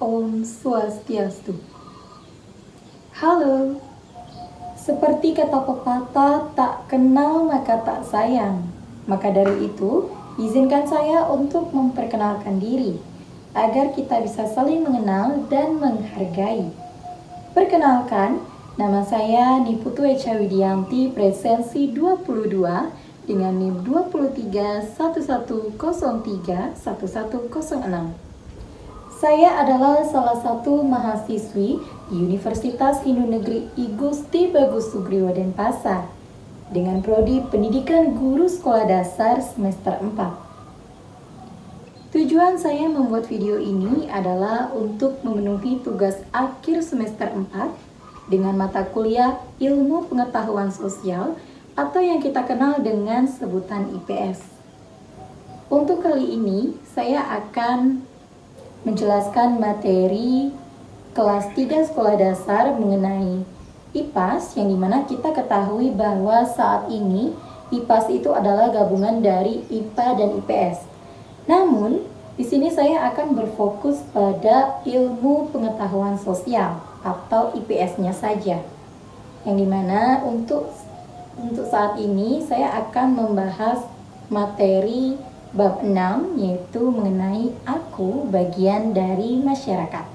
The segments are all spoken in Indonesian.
Om Swastiastu. Halo, seperti kata pepatah, tak kenal maka tak sayang. Maka dari itu, izinkan saya untuk memperkenalkan diri, agar kita bisa saling mengenal dan menghargai. Perkenalkan, nama saya Niputu Echa Widianti, presensi 22, dengan NIM 2311031106. Saya adalah salah satu mahasiswi di Universitas Hindu Negeri I Gusti Bagus Sugriwo Denpasar dengan prodi Pendidikan Guru Sekolah Dasar semester 4. Tujuan saya membuat video ini adalah untuk memenuhi tugas akhir semester 4 dengan mata kuliah Ilmu Pengetahuan Sosial atau yang kita kenal dengan sebutan IPS. Untuk kali ini, saya akan menjelaskan materi kelas 3 sekolah dasar mengenai IPAS, yang dimana kita ketahui bahwa saat ini IPAS itu adalah gabungan dari IPA dan IPS. Namun, di sini saya akan berfokus pada ilmu pengetahuan sosial atau IPS-nya saja. Yang dimana untuk saat ini saya akan membahas materi bab 6, yaitu mengenai aku bagian dari masyarakat.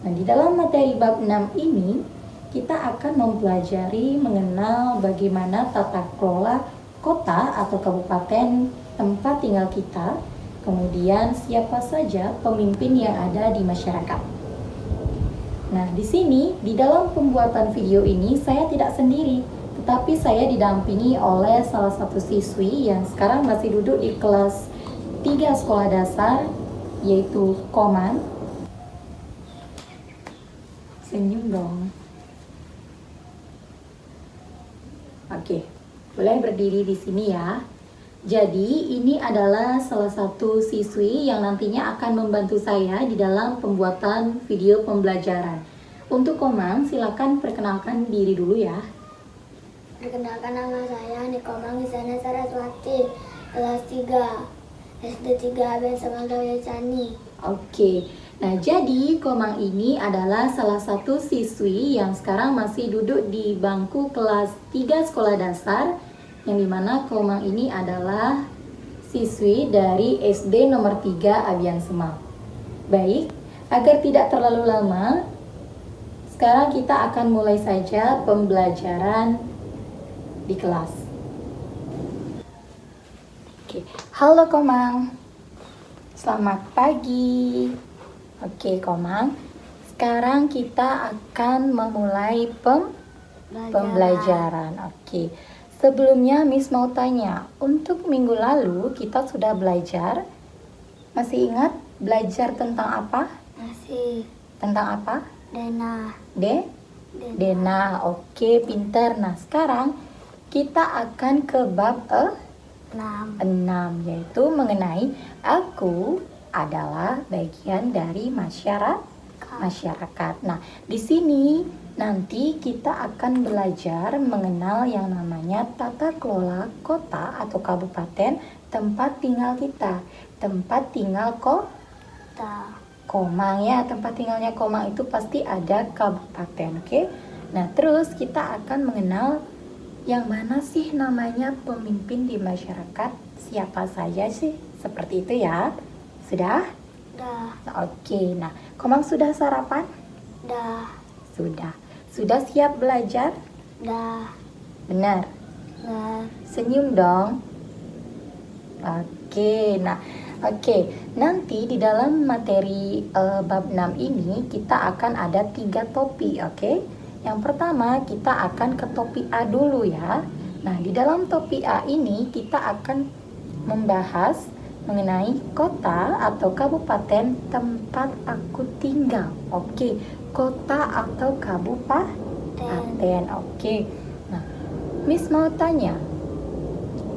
Nah, di dalam materi bab 6 ini kita akan mempelajari mengenal bagaimana tata kelola kota atau kabupaten tempat tinggal kita, kemudian siapa saja pemimpin yang ada di masyarakat. Nah, di sini di dalam pembuatan video ini saya tidak sendiri, tetapi saya didampingi oleh salah satu siswi yang sekarang masih duduk di kelas 3 sekolah dasar, yaitu Komang. Senyum dong. Oke, boleh berdiri di sini ya. Jadi, ini adalah salah satu siswi yang nantinya akan membantu saya di dalam pembuatan video pembelajaran. Untuk Komang, silakan perkenalkan diri dulu ya. Perkenalkan, nama saya Nikomang Gisana Saraswati, kelas 3, SD 3 Ben Samantaya Cani. Oke, nah jadi Komang ini adalah salah satu siswi yang sekarang masih duduk di bangku kelas 3 sekolah dasar, yang dimana Komang ini adalah siswi dari SD nomor 3 Abian Semal. Baik, agar tidak terlalu lama, sekarang kita akan mulai saja pembelajaran di kelas. Oke, halo Komang. Selamat pagi. Oke, Komang. Sekarang kita akan memulai pembelajaran. Oke. Sebelumnya Miss mau tanya, untuk minggu lalu kita sudah belajar. Masih ingat belajar tentang apa? Masih. Tentang apa? Dena. Dena. Oke, pintar. Nah, sekarang kita akan ke bab 6, yaitu mengenai aku adalah bagian dari masyarakat. Nah, di sini nanti kita akan belajar mengenal yang namanya tata kelola kota atau kabupaten tempat tinggal kita. Tempat tinggal Komang ya, tempat tinggalnya Komang itu pasti ada kabupaten, oke? Nah, terus kita akan mengenal yang mana sih namanya pemimpin di masyarakat, siapa saja sih, seperti itu ya. Sudah? Dah. Oke, nah Komang sudah sarapan? Dah. Sudah siap belajar? Dah. Benar? Dah. Senyum dong. Oke, nanti di dalam materi bab 6 ini kita akan ada 3 topik, oke? Yang pertama kita akan ke topik A dulu ya. Nah, di dalam topik A ini kita akan membahas mengenai kota atau kabupaten tempat aku tinggal. Oke, kota atau kabupaten. Oke. Nah, Miss mau tanya,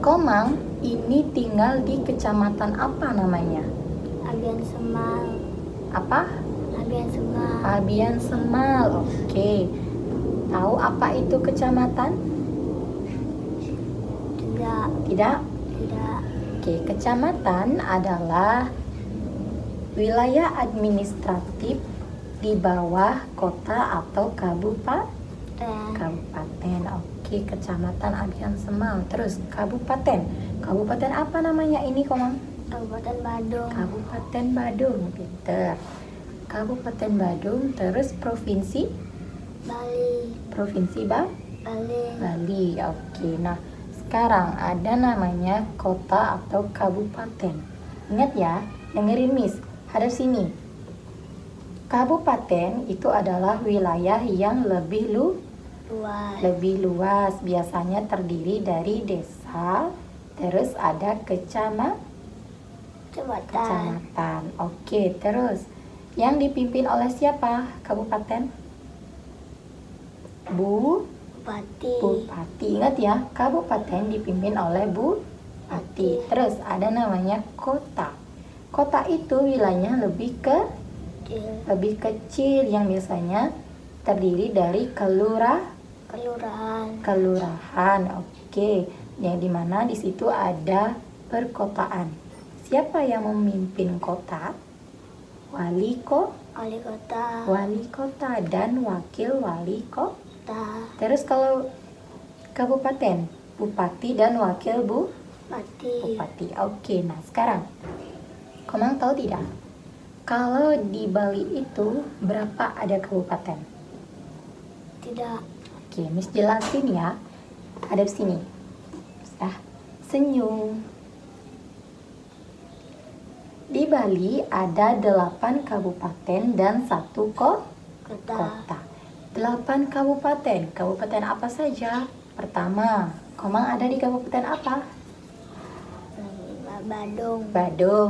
Komang ini tinggal di kecamatan apa namanya? Abian Semal. Apa? Abian Semal. Abian Semal. Oke. Tahu apa itu kecamatan? Tidak? Oke, kecamatan adalah wilayah administratif di bawah kota atau kabupaten. Dan Kabupaten, oke, kecamatan Abian Semal. Terus kabupaten. Kabupaten apa namanya ini, Komang? Kabupaten Badung. Kabupaten Badung, pinter. Kabupaten Badung, terus provinsi? Bali. Provinsi Bali. Bali, oke. Nah, sekarang ada namanya kota atau kabupaten. Ingat ya, dengerin Miss, hadap sini. Kabupaten itu adalah wilayah yang lebih luas, biasanya terdiri dari desa, terus ada kecamatan. Oke, terus yang dipimpin oleh siapa kabupaten? Bupati. Ingat ya, kabupaten dipimpin oleh bupati. Terus ada namanya kota. Kota itu wilayahnya lebih kecil yang biasanya terdiri dari kelurahan. Oke, yang dimana di situ ada perkotaan. Siapa yang memimpin kota? Wali kota dan wakil wali kota. Terus kalau kabupaten, bupati dan wakil bupati. Oke, nah sekarang Komang tahu tidak? Kalau di Bali itu berapa ada kabupaten? Tidak. Oke, Miss jelasin ya. Ada di sini. Senyum. Di Bali ada 8 kabupaten dan 1 kota. 8 kabupaten. Kabupaten apa saja? Pertama, Komang ada di kabupaten apa? Badung.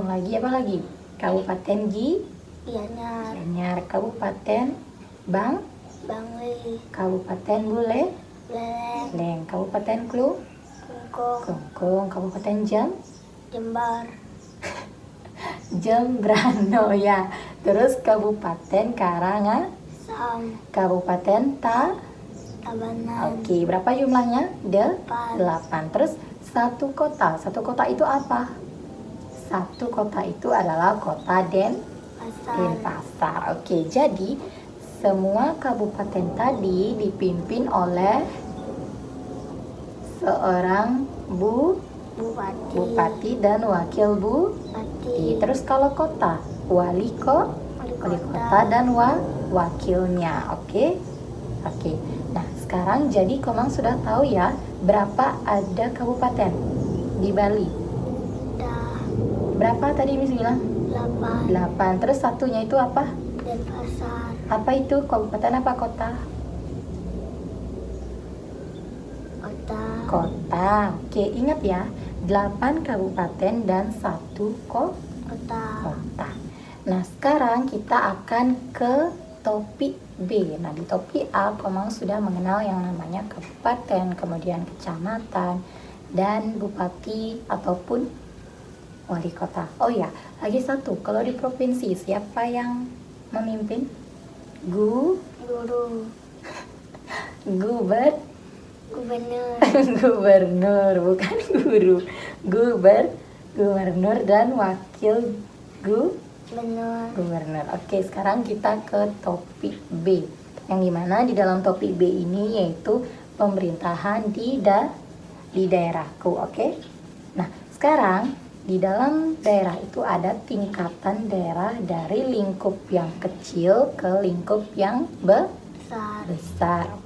Lagi apa lagi? Kabupaten Gianyar. Kabupaten Bangli. Kabupaten Buleleng. Kabupaten Klungkung. Kabupaten Jember. Jembrano ya. Terus Kabupaten Sam. Kabupaten Tabanan. Oke, berapa jumlahnya? 8. 8. Terus satu kota. Satu kota itu apa? Satu kota itu adalah kota Denpasar. Oke, jadi semua kabupaten tadi dipimpin oleh seorang bupati dan wakil bupati. Terus kalau kota, wali kota dan wakilnya. Oke. Nah, sekarang jadi Komang sudah tahu ya berapa ada kabupaten di Bali. Berapa tadi Miss bilang? 8. Terus satunya itu apa? Denpasar. Apa itu? Kabupaten apa kota? Kota. Oke, ingat ya. 8 kabupaten dan 1 kota. Nah, sekarang kita akan ke topik B. Nah, di topik A, Komang sudah mengenal yang namanya kabupaten, kemudian kecamatan, dan bupati ataupun wali kota. Oh ya, lagi satu. Kalau di provinsi, siapa yang memimpin? Gubernur, bukan guru. Gubernur dan wakil gubernur. Oke, sekarang kita ke topik B. Yang dimana di dalam topik B ini yaitu pemerintahan di daerahku. Oke. Nah, sekarang di dalam daerah itu ada tingkatan daerah dari lingkup yang kecil ke lingkup yang besar.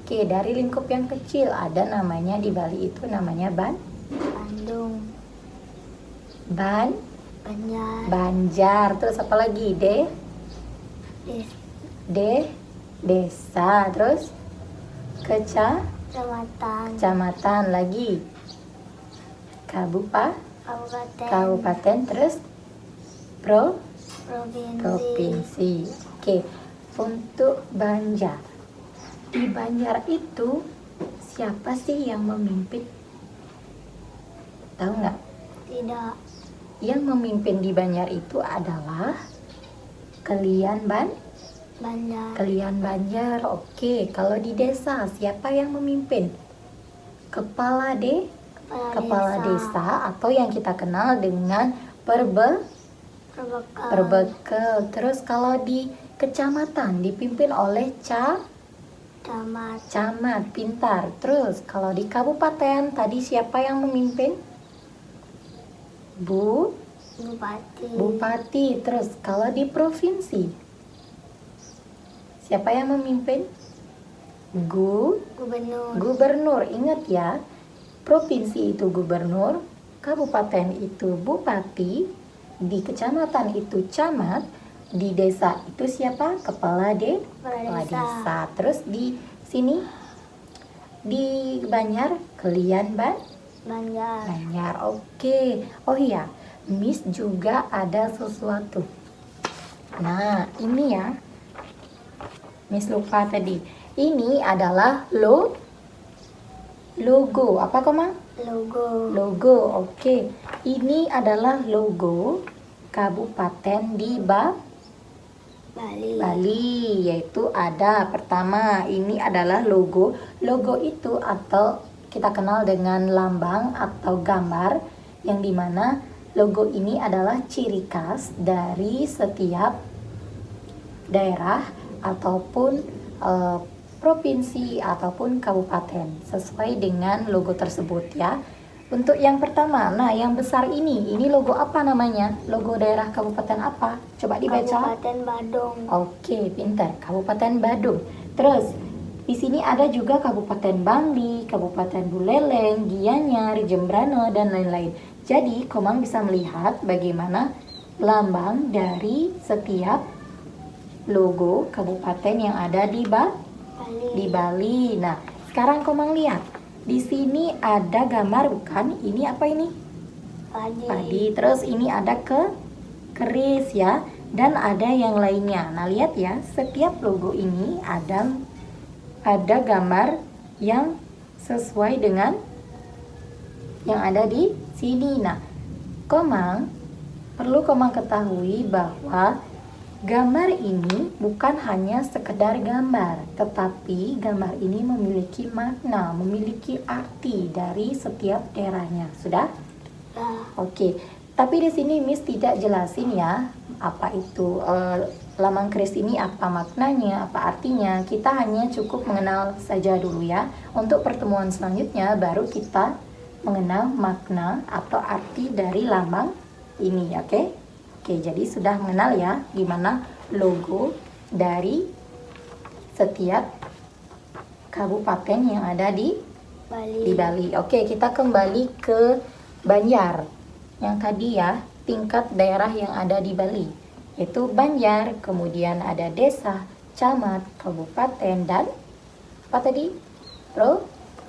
Oke, dari lingkup yang kecil ada namanya di Bali itu namanya Bandung. Banjar. Terus apa lagi? Desa. Terus kecamatan lagi. Kabupaten. Terus provinsi. Oke, untuk Banjar. Di Banjar itu siapa sih yang memimpin? Tahu nggak? Tidak. Yang memimpin di Banjar itu adalah Kalian Banjar. Oke, kalau di desa siapa yang memimpin? Kepala desa atau yang kita kenal dengan Perbekel. Perbekel. Terus kalau di kecamatan dipimpin oleh Camat. camat, pintar. Terus kalau di kabupaten tadi siapa yang memimpin? Bupati. Bupati. Terus kalau di provinsi siapa yang memimpin? Gubernur. Gubernur. Ingat ya, provinsi itu gubernur, kabupaten itu bupati, di kecamatan itu camat, di desa itu siapa? Kepala desa. Terus di sini di Banjar, Kelian Banjar. Banjar. Oke. Oh iya, Miss juga ada sesuatu. Nah, ini ya. Miss lupa tadi. Ini adalah logo. Apa Komang? Logo. Oke. Ini adalah logo kabupaten di Bali, yaitu ada pertama, ini adalah logo. Logo itu atau kita kenal dengan lambang atau gambar, yang dimana logo ini adalah ciri khas dari setiap daerah ataupun provinsi ataupun kabupaten sesuai dengan logo tersebut ya. Untuk yang pertama, nah yang besar ini logo apa namanya? Logo daerah kabupaten apa? Coba dibaca. Kabupaten Badung. Oke, pintar. Kabupaten Badung. Terus di sini ada juga Kabupaten Bangli, Kabupaten Buleleng, Gianyar, Jembrana dan lain-lain. Jadi Komang bisa melihat bagaimana lambang dari setiap logo kabupaten yang ada di Bali. Nah, sekarang Komang lihat. Di sini ada gambar bukan? Ini apa ini? Padi. Terus ini ada keris ya, dan ada yang lainnya. Nah, lihat ya, setiap logo ini ada gambar yang sesuai dengan yang ada di sini. Nah, perlu Komang ketahui bahwa gambar ini bukan hanya sekedar gambar, tetapi gambar ini memiliki makna, memiliki arti dari setiap daerahnya. Sudah? Oke. Tapi di sini Miss tidak jelasin ya, apa itu lambang keris ini, apa maknanya, apa artinya. Kita hanya cukup mengenal saja dulu ya. Untuk pertemuan selanjutnya baru kita mengenal makna atau arti dari lambang ini, oke? Oke, jadi sudah mengenal ya gimana logo dari setiap kabupaten yang ada di Bali. Oke, kita kembali ke Banjar. Yang tadi ya, tingkat daerah yang ada di Bali. Yaitu Banjar, kemudian ada desa, camat, kabupaten, dan apa tadi?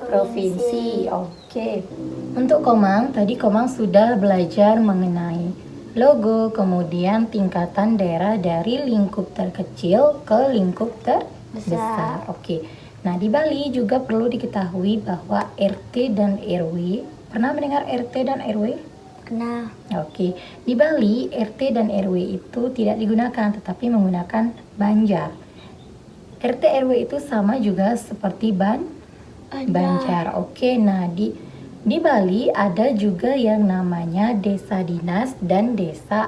Provinsi. Oke. Untuk Komang, tadi Komang sudah belajar mengenai logo, kemudian tingkatan daerah dari lingkup terkecil ke lingkup terbesar. Oke. Nah, di Bali juga perlu diketahui bahwa RT dan RW. Pernah mendengar RT dan RW? Pernah. Oke. Di Bali, RT dan RW itu tidak digunakan, tetapi menggunakan Banjar. RT RW itu sama juga seperti Banjar. Oke. Nah, di Bali ada juga yang namanya desa dinas dan desa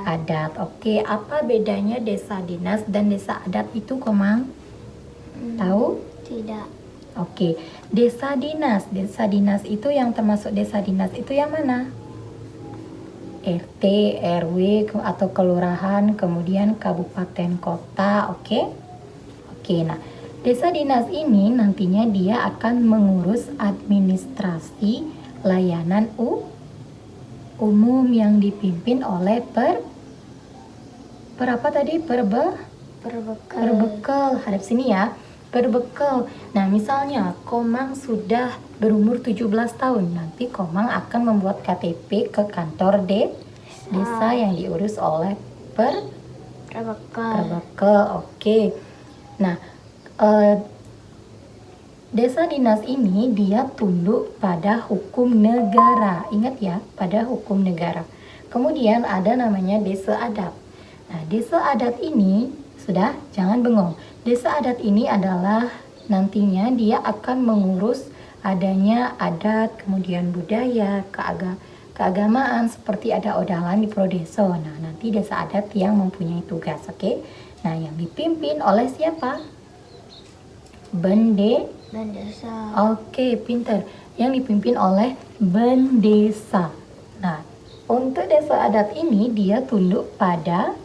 adat. Oke, apa bedanya desa dinas dan desa adat itu, Komang? Tahu? Tidak. Oke, desa dinas itu yang termasuk desa dinas itu yang mana? RT, RW atau kelurahan, kemudian kabupaten, kota, oke? Oke, nah desa dinas ini nantinya dia akan mengurus administrasi layanan umum yang dipimpin oleh Perbekel. Hadap sini ya. Perbekel. Nah, misalnya Komang sudah berumur 17 tahun. Nanti Komang akan membuat KTP ke kantor desa yang diurus oleh Perbekel. Oke. Nah, desa dinas ini dia tunduk pada hukum negara. Ingat ya, pada hukum negara. Kemudian ada namanya desa adat. Nah, desa adat ini sudah, jangan bengong. Desa adat ini adalah nantinya dia akan mengurus adanya adat, kemudian budaya, keagamaan seperti ada odalan di Prodeso. Nah, nanti desa adat yang mempunyai tugas, oke? Nah, yang dipimpin oleh siapa? Bendesa. Oke, pinter. Yang dipimpin oleh bendesa. Nah, untuk desa adat ini dia tunduk pada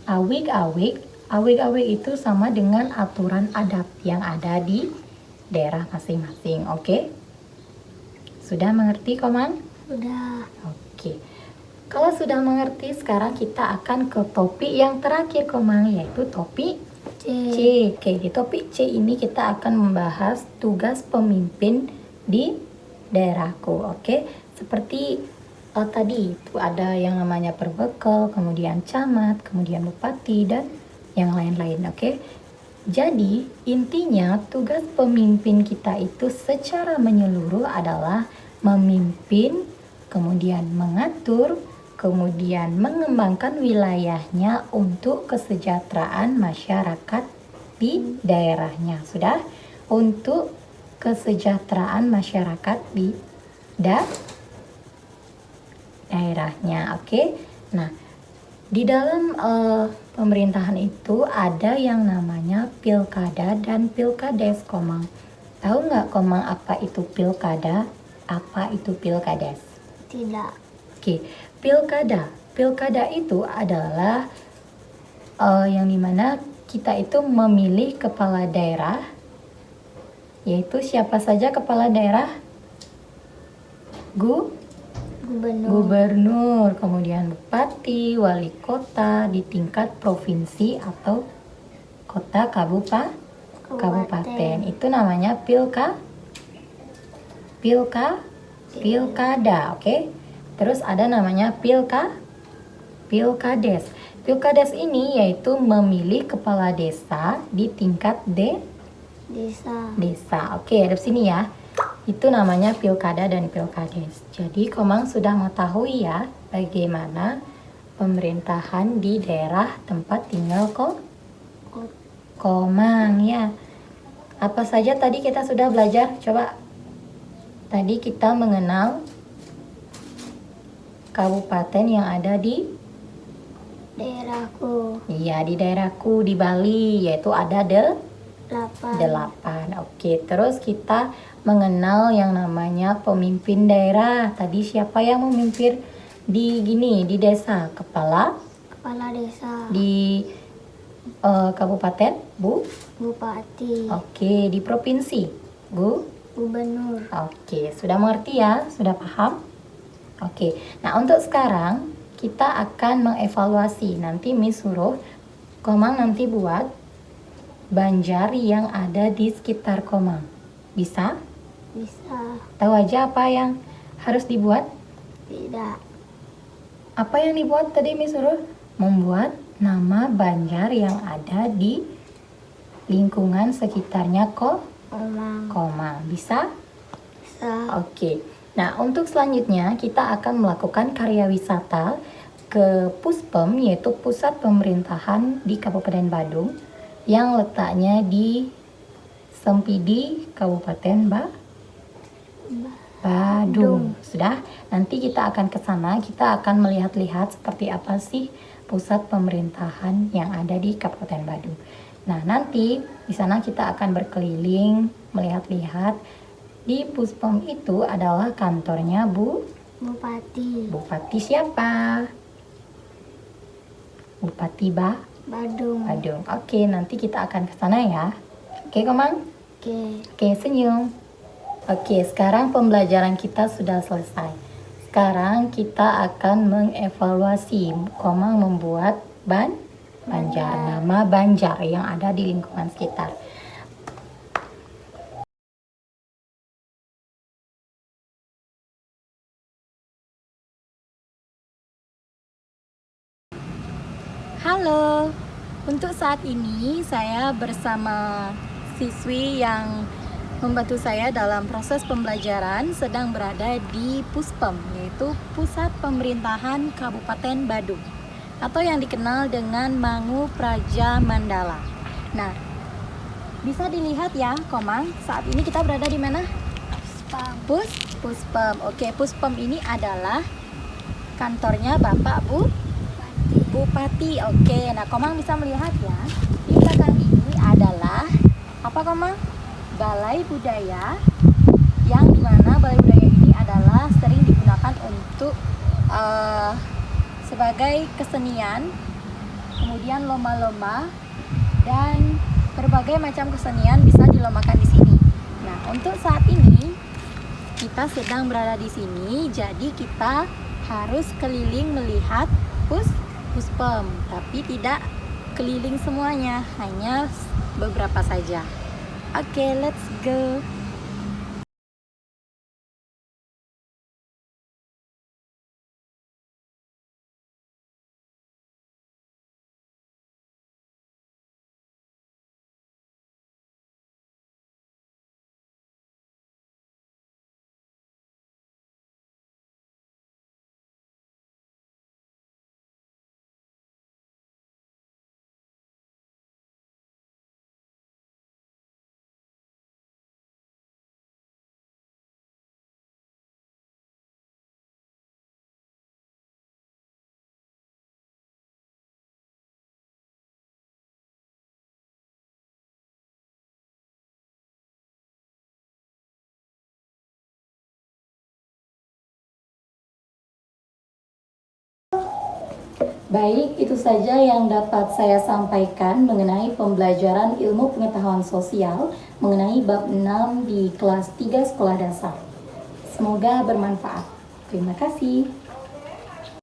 awig-awig. Awig-awig itu sama dengan aturan adat yang ada di daerah masing-masing, oke? Sudah mengerti, Komang? Udah. Oke. Kalau sudah mengerti, sekarang kita akan ke topik yang terakhir, Komang, yaitu topik C. Oke, di topik C ini kita akan membahas tugas pemimpin di daerahku, oke? Seperti tadi itu ada yang namanya perbekal, kemudian camat, kemudian bupati, dan yang lain-lain, oke? Jadi, intinya tugas pemimpin kita itu secara menyeluruh adalah memimpin, kemudian mengatur, kemudian mengembangkan wilayahnya untuk kesejahteraan masyarakat di daerahnya. Sudah? Untuk kesejahteraan masyarakat di daerahnya, oke? Nah, di dalam pemerintahan itu ada yang namanya pilkada dan pilkades, Komang. Tahu nggak, Komang, apa itu pilkada? Apa itu pilkades? Tidak. Oke, pilkada. Pilkada itu adalah yang dimana kita itu memilih kepala daerah, yaitu siapa saja kepala daerah? Gubernur, kemudian bupati, wali kota di tingkat provinsi atau kota kabupaten. Itu namanya pilkada, oke? Terus ada namanya pilkades. Pilkades ini yaitu memilih kepala desa di tingkat desa. Oke, hadap sini ya. Itu namanya pilkada dan pilkades. Jadi Komang sudah mengetahui ya bagaimana pemerintahan di daerah tempat tinggal Komang ya. Apa saja tadi kita sudah belajar? Coba. Tadi kita mengenal kabupaten yang ada di daerahku. Iya, di daerahku di Bali, yaitu ada 8. Oke, terus kita mengenal yang namanya pemimpin daerah. Tadi siapa yang memimpin di desa? Kepala desa. Di kabupaten Bupati. Oke, di provinsi Gubernur. Oke, sudah mengerti ya? Sudah paham? Oke, nah untuk sekarang kita akan mengevaluasi. Nanti Miss suruh Komang nanti buat banjar yang ada di sekitar Komang. Bisa? Bisa. Tahu aja apa yang harus dibuat? Tidak. Apa yang dibuat tadi Miss suruh? Membuat nama banjar yang ada di lingkungan sekitarnya Komang. Bisa? Bisa. Oke. Nah, untuk selanjutnya kita akan melakukan karya wisata ke Puspem, yaitu pusat pemerintahan di Kabupaten Badung yang letaknya di Sempidi, Kabupaten Badung. Sudah? Nanti kita akan ke sana, kita akan melihat-lihat seperti apa sih pusat pemerintahan yang ada di Kabupaten Badung. Nah, nanti di sana kita akan berkeliling, melihat-lihat. Di Puspem itu adalah kantornya Bupati. Bupati siapa? Bupati Badung. Oke, nanti kita akan ke sana ya. Oke, Komang? Oke, senyum. Oke, sekarang pembelajaran kita sudah selesai. Sekarang kita akan mengevaluasi. Komang membuat banjar, nama banjar yang ada di lingkungan sekitar. Halo, untuk saat ini saya bersama siswi yang membantu saya dalam proses pembelajaran sedang berada di Puspem, yaitu Pusat Pemerintahan Kabupaten Badung atau yang dikenal dengan Mangu Praja Mandala. Nah, bisa dilihat ya, Komang, saat ini kita berada di mana? Puspem. Oke, Puspem ini adalah kantornya Bapak Bupati. Oke, nah Komang bisa melihat ya, di belakang ini adalah apa Komang? Balai Budaya, yang dimana Balai Budaya ini adalah sering digunakan untuk sebagai kesenian, kemudian lomba-lomba dan berbagai macam kesenian bisa dilombakan di sini. Nah, untuk saat ini kita sedang berada di sini, jadi kita harus keliling melihat puspem, tapi tidak keliling semuanya, hanya beberapa saja. Oke, let's go. Baik, itu saja yang dapat saya sampaikan mengenai pembelajaran ilmu pengetahuan sosial mengenai bab 6 di kelas 3 sekolah dasar. Semoga bermanfaat. Terima kasih.